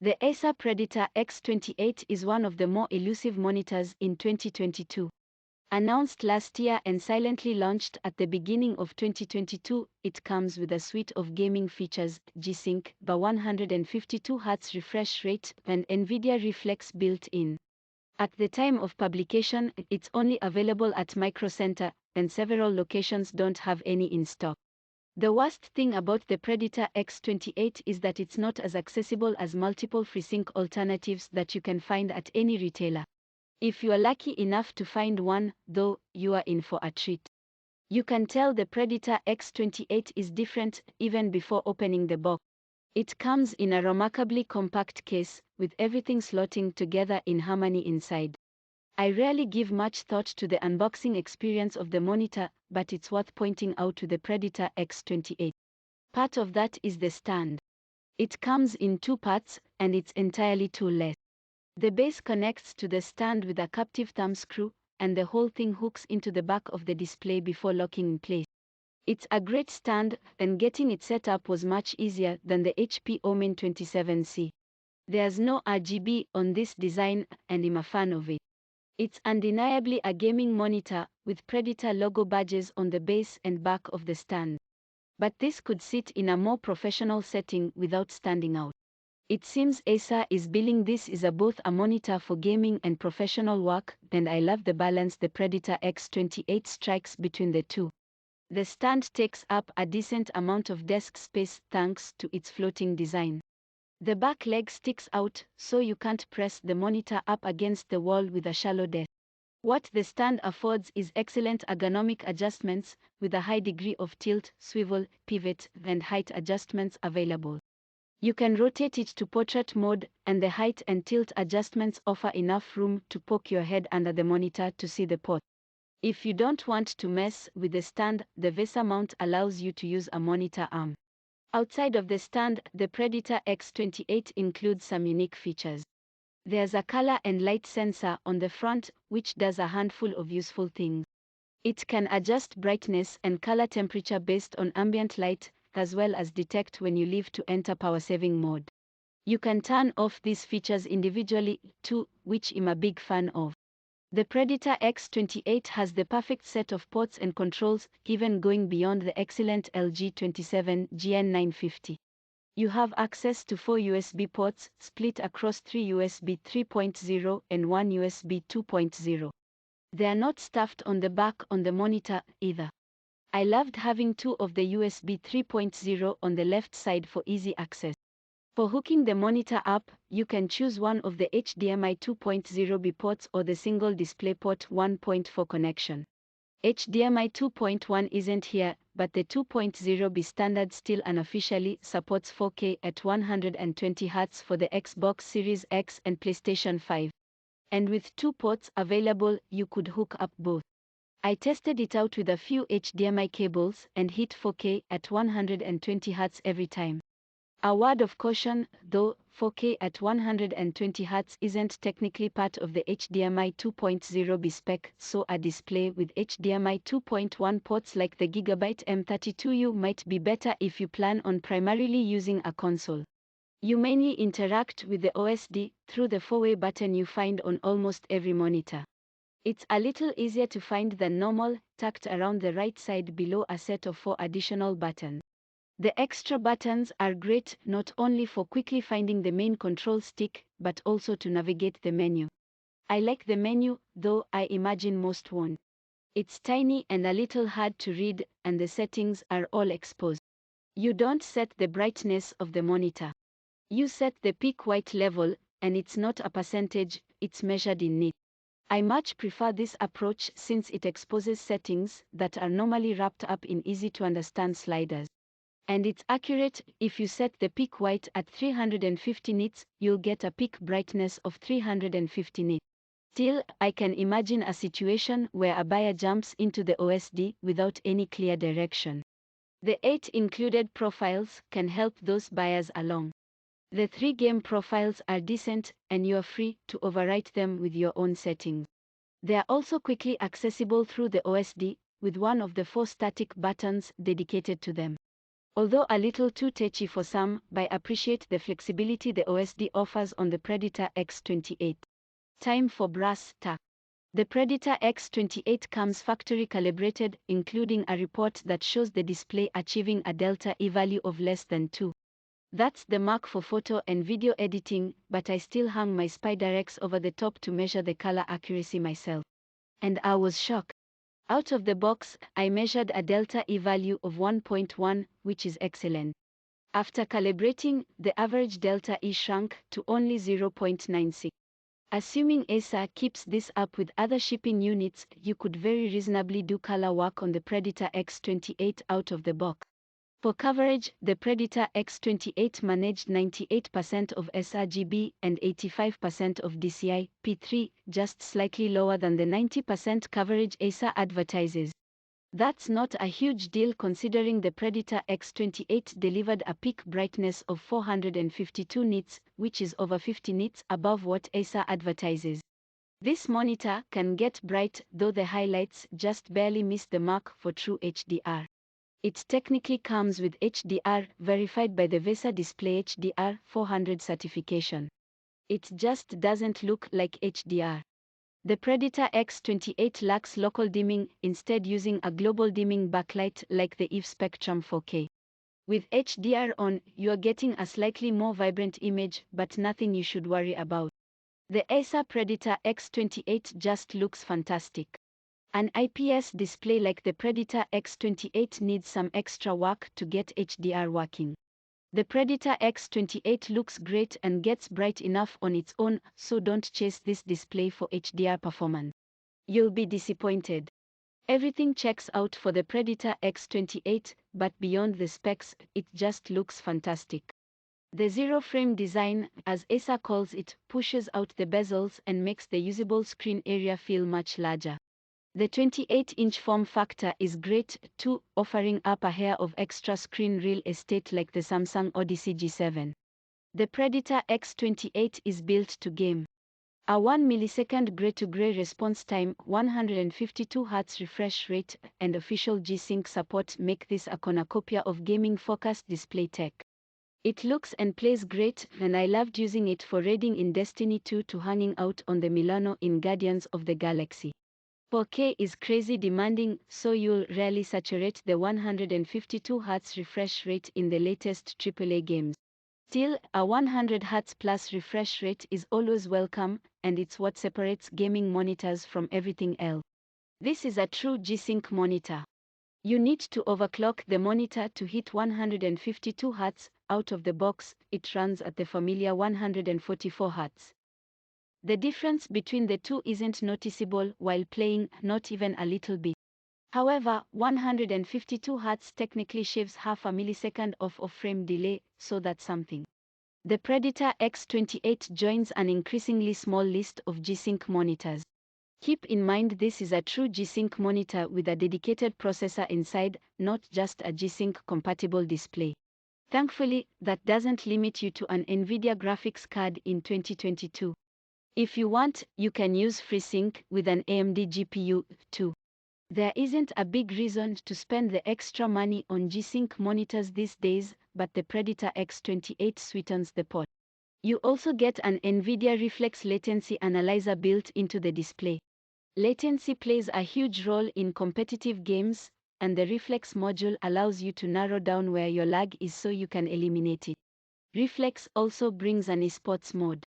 The Acer Predator X28 is one of the more elusive monitors in 2022. Announced last year and silently launched at the beginning of 2022, it comes with a suite of gaming features, G-Sync, the 152Hz refresh rate, and NVIDIA Reflex built-in. At the time of publication, it's only available at Micro Center, and several locations don't have any in stock. The worst thing about the Predator X28 is that it's not as accessible as multiple FreeSync alternatives that you can find at any retailer. If you are lucky enough to find one, though, you are in for a treat. You can tell the Predator X28 is different even before opening the box. It comes in a remarkably compact case, with everything slotting together in harmony inside. I rarely give much thought to the unboxing experience of the monitor, but it's worth pointing out to the Predator X28. Part of that is the stand. It comes in two parts, and it's entirely toolless. The base connects to the stand with a captive thumb screw, and the whole thing hooks into the back of the display before locking in place. It's a great stand, and getting it set up was much easier than the HP Omen 27C. There's no RGB on this design, and I'm a fan of it. It's undeniably a gaming monitor, with Predator logo badges on the base and back of the stand. But this could sit in a more professional setting without standing out. It seems Acer is billing this is both a monitor for gaming and professional work, and I love the balance the Predator X28 strikes between the two. The stand takes up a decent amount of desk space thanks to its floating design. The back leg sticks out, so you can't press the monitor up against the wall with a shallow desk. What the stand affords is excellent ergonomic adjustments, with a high degree of tilt, swivel, pivot, and height adjustments available. You can rotate it to portrait mode, and the height and tilt adjustments offer enough room to poke your head under the monitor to see the port. If you don't want to mess with the stand, the VESA mount allows you to use a monitor arm. Outside of the stand, the Predator X28 includes some unique features. There's a color and light sensor on the front, which does a handful of useful things. It can adjust brightness and color temperature based on ambient light, as well as detect when you leave to enter power-saving mode. You can turn off these features individually, too, which I'm a big fan of. The Predator X28 has the perfect set of ports and controls, even going beyond the excellent LG 27 GN950. You have access to 4 USB ports, split across 3 USB 3.0 and 1 USB 2.0. They are not stuffed on the back on the monitor, either. I loved having 2 of the USB 3.0 on the left side for easy access. For hooking the monitor up, you can choose one of the HDMI 2.0B ports or the single DisplayPort 1.4 connection. HDMI 2.1 isn't here, but the 2.0B standard still unofficially supports 4K at 120 Hz for the Xbox Series X and PlayStation 5. And with 2 ports available, you could hook up both. I tested it out with a few HDMI cables and hit 4K at 120 Hz every time. A word of caution, though, 4K at 120 Hz isn't technically part of the HDMI 2.0B spec, so a display with HDMI 2.1 ports like the Gigabyte M32U might be better if you plan on primarily using a console. You mainly interact with the OSD through the 4-way button you find on almost every monitor. It's a little easier to find than normal, tucked around the right side below a set of 4 additional buttons. The extra buttons are great not only for quickly finding the main control stick, but also to navigate the menu. I like the menu, though I imagine most won't. It's tiny and a little hard to read, and the settings are all exposed. You don't set the brightness of the monitor. You set the peak white level, and it's not a percentage, it's measured in nits. I much prefer this approach since it exposes settings that are normally wrapped up in easy-to-understand sliders. And it's accurate. If you set the peak white at 350 nits, you'll get a peak brightness of 350 nits. Still, I can imagine a situation where a buyer jumps into the OSD without any clear direction. The 8 included profiles can help those buyers along. The 3 game profiles are decent, and you're free to overwrite them with your own settings. They are also quickly accessible through the OSD, with one of the 4 static buttons dedicated to them. Although a little too touchy for some, but I appreciate the flexibility the OSD offers on the Predator X28. Time for brass tack. The Predator X28 comes factory calibrated, including a report that shows the display achieving a delta E value of less than 2. That's the mark for photo and video editing, but I still hung my Spider-X over the top to measure the color accuracy myself. And I was shocked. Out of the box, I measured a delta E value of 1.1, which is excellent. After calibrating, the average delta E shrunk to only 0.96. Assuming Acer keeps this up with other shipping units, you could very reasonably do color work on the Predator X28 out of the box. For coverage, the Predator X28 managed 98% of sRGB and 85% of DCI-P3, just slightly lower than the 90% coverage Acer advertises. That's not a huge deal considering the Predator X28 delivered a peak brightness of 452 nits, which is over 50 nits above what Acer advertises. This monitor can get bright, though the highlights just barely miss the mark for true HDR. It technically comes with HDR, verified by the VESA Display HDR 400 certification. It just doesn't look like HDR. The Predator X28 lacks local dimming, instead using a global dimming backlight like the EVE Spectrum 4K. With HDR on, you're getting a slightly more vibrant image, but nothing you should worry about. The Acer Predator X28 just looks fantastic. An IPS display like the Predator X28 needs some extra work to get HDR working. The Predator X28 looks great and gets bright enough on its own, so don't chase this display for HDR performance. You'll be disappointed. Everything checks out for the Predator X28, but beyond the specs, it just looks fantastic. The zero-frame design, as Acer calls it, pushes out the bezels and makes the usable screen area feel much larger. The 28-inch form factor is great too, offering up a hair of extra screen real estate like the Samsung Odyssey G7. The Predator X28 is built to game. A 1 millisecond gray-to-gray response time, 152 Hz refresh rate, and official G-Sync support make this a cornucopia of gaming-focused display tech. It looks and plays great, and I loved using it for raiding in Destiny 2 to hanging out on the Milano in Guardians of the Galaxy. 4K is crazy demanding, so you'll rarely saturate the 152 Hz refresh rate in the latest AAA games. Still, a 100 Hz plus refresh rate is always welcome, and it's what separates gaming monitors from everything else. This is a true G-Sync monitor. You need to overclock the monitor to hit 152 Hz. Out of the box, it runs at the familiar 144 Hz. The difference between the two isn't noticeable while playing, not even a little bit. However, 152 Hz technically shaves half a millisecond off of frame delay, so that's something. The Predator X28 joins an increasingly small list of G-Sync monitors. Keep in mind this is a true G-Sync monitor with a dedicated processor inside, not just a G-Sync compatible display. Thankfully, that doesn't limit you to an NVIDIA graphics card in 2022. If you want, you can use FreeSync with an AMD GPU, too. There isn't a big reason to spend the extra money on G-Sync monitors these days, but the Predator X28 sweetens the pot. You also get an NVIDIA Reflex Latency Analyzer built into the display. Latency plays a huge role in competitive games, and the Reflex module allows you to narrow down where your lag is so you can eliminate it. Reflex also brings an esports mode.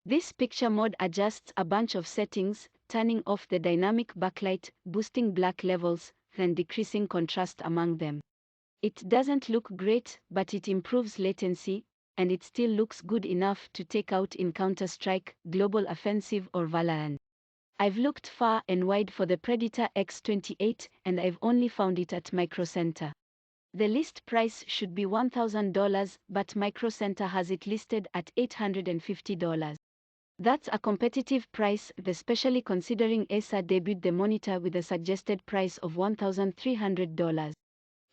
This picture mode adjusts a bunch of settings, turning off the dynamic backlight, boosting black levels, and decreasing contrast among them. It doesn't look great, but it improves latency, and it still looks good enough to take out in Counter-Strike, Global Offensive or Valorant. I've looked far and wide for the Predator X28, and I've only found it at Micro Center. The list price should be $1,000, but Micro Center has it listed at $850. That's a competitive price, especially considering Acer debuted the monitor with a suggested price of $1,300.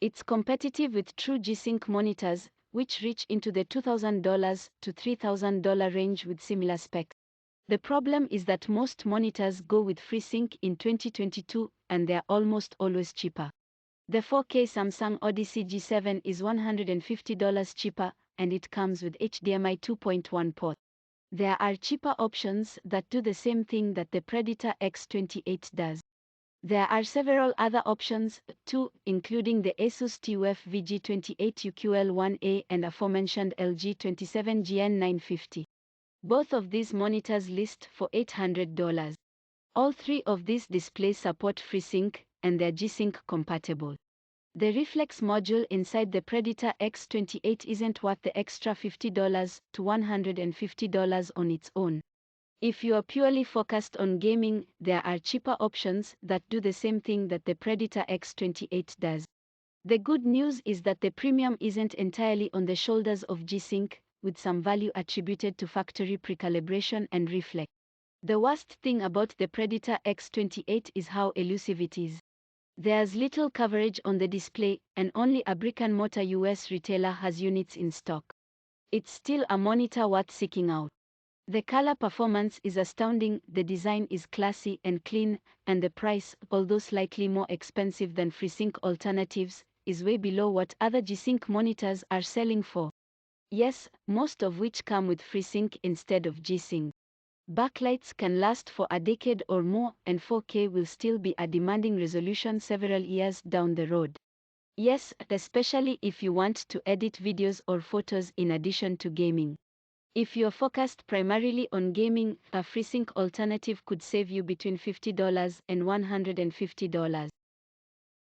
It's competitive with true G-Sync monitors, which reach into the $2,000 to $3,000 range with similar specs. The problem is that most monitors go with FreeSync in 2022, and they're almost always cheaper. The 4K Samsung Odyssey G7 is $150 cheaper, and it comes with HDMI 2.1 port. There are cheaper options that do the same thing that the Predator X28 does. There are several other options, too, including the Asus TUF VG28 UQL1A and aforementioned LG 27GN950. Both of these monitors list for $800. All three of these displays support FreeSync, and they're G-Sync compatible. The reflex module inside the Predator X28 isn't worth the extra $50 to $150 on its own. If you are purely focused on gaming, there are cheaper options that do the same thing that the Predator X28 does. The good news is that the premium isn't entirely on the shoulders of G-Sync, with some value attributed to factory precalibration and reflex. The worst thing about the Predator X28 is how elusive it is. There's little coverage on the display, and only a brick-and-mortar US retailer has units in stock. It's still a monitor worth seeking out. The color performance is astounding, the design is classy and clean, and the price, although slightly more expensive than FreeSync alternatives, is way below what other G-Sync monitors are selling for. Yes, most of which come with FreeSync instead of G-Sync. Backlights can last for a decade or more, and 4K will still be a demanding resolution several years down the road. Yes, especially if you want to edit videos or photos in addition to gaming. If you're focused primarily on gaming, a FreeSync alternative could save you between $50 and $150.